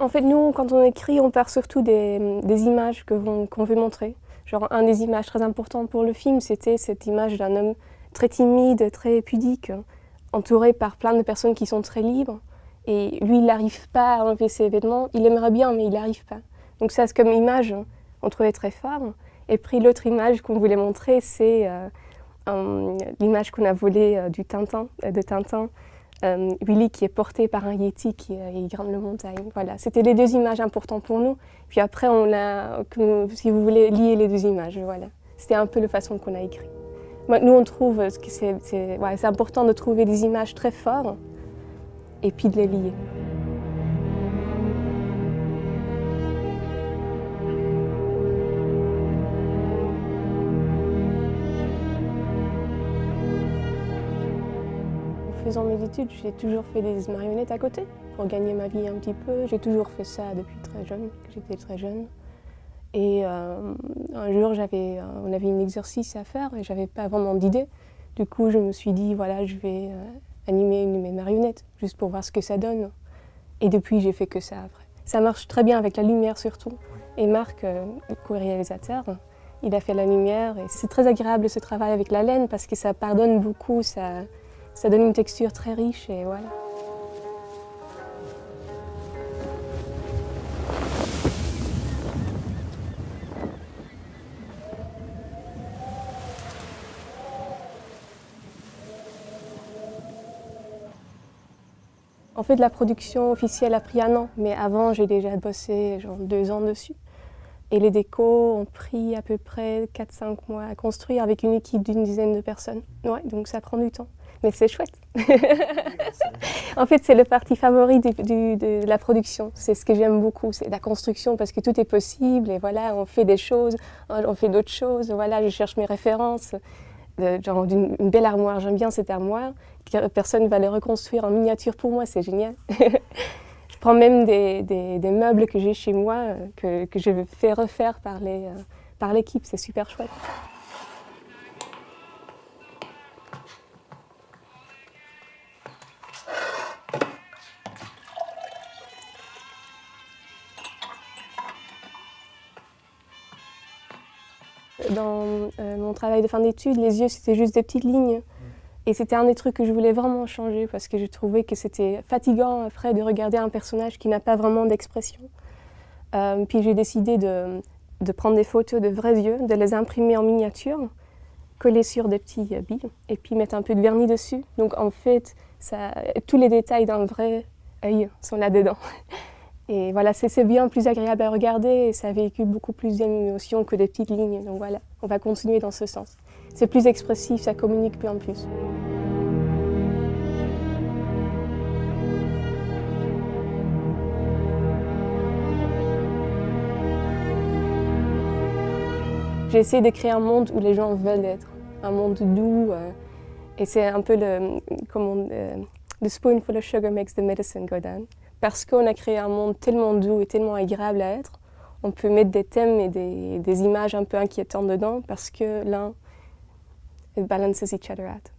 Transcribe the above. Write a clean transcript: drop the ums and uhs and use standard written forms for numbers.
En fait, nous, quand on écrit, on part surtout des images qu'on veut montrer. Genre, une des images très importantes pour le film, c'était cette image d'un homme très timide, très pudique, entouré par plein de personnes qui sont très libres. Et lui, il n'arrive pas à enlever ses vêtements. Il aimerait bien, mais il n'arrive pas. Donc ça, c'est comme image, on trouvait très fort. Et puis l'autre image qu'on voulait montrer, c'est l'image qu'on a volée de Tintin. Willy qui est porté par un yéti qui grimpe la montagne. Voilà, c'était les deux images importantes pour nous. Puis après, on a, si vous voulez, lié les deux images. Voilà. C'était un peu la façon qu'on a écrit. Nous, on trouve que c'est important de trouver des images très fortes et puis de les lier. En faisant mes études, j'ai toujours fait des marionnettes à côté pour gagner ma vie un petit peu. J'ai toujours fait ça depuis très jeune, que j'étais très jeune. Et un jour, on avait un exercice à faire et j'avais pas vraiment d'idée. Du coup, je me suis dit, voilà, je vais animer une de mes marionnettes, juste pour voir ce que ça donne. Et depuis, j'ai fait que ça après. Ça marche très bien avec la lumière surtout. Et Marc, le co-réalisateur, il a fait la lumière. Et c'est très agréable ce travail avec la laine parce que ça pardonne beaucoup, ça donne une texture très riche et voilà. En fait, la production officielle a pris 1 an, mais avant, j'ai déjà bossé genre 2 ans dessus. Et les décos ont pris à peu près 4-5 mois à construire avec une équipe d'une dizaine de personnes. Ouais, donc ça prend du temps. Mais c'est chouette. En fait, c'est le parti favori de la production. C'est ce que j'aime beaucoup, c'est la construction parce que tout est possible et voilà, on fait des choses, on fait d'autres choses. Voilà, je cherche mes références. Genre une belle armoire, j'aime bien cette armoire. Personne ne va les reconstruire en miniature pour moi, c'est génial. Je prends même des meubles que j'ai chez moi, que je fais refaire par l'équipe, c'est super chouette. Dans mon travail de fin d'études, les yeux, c'était juste des petites lignes. Et c'était un des trucs que je voulais vraiment changer parce que je trouvais que c'était fatigant après de regarder un personnage qui n'a pas vraiment d'expression. Puis j'ai décidé de prendre des photos de vrais yeux, de les imprimer en miniature, coller sur des petits billes et puis mettre un peu de vernis dessus. Donc en fait, tous les détails d'un vrai œil sont là-dedans. Et voilà, c'est bien plus agréable à regarder et ça véhicule beaucoup plus d'émotions que des petites lignes. Donc voilà, on va continuer dans ce sens. C'est plus expressif, ça communique plus en plus. J'ai essayé de créer un monde où les gens veulent être, un monde doux. Et c'est un peu the spoonful of sugar makes the medicine go down. Parce qu'on a créé un monde tellement doux et tellement agréable à être, on peut mettre des thèmes et des images un peu inquiétantes dedans parce que l'un, it balances each other out.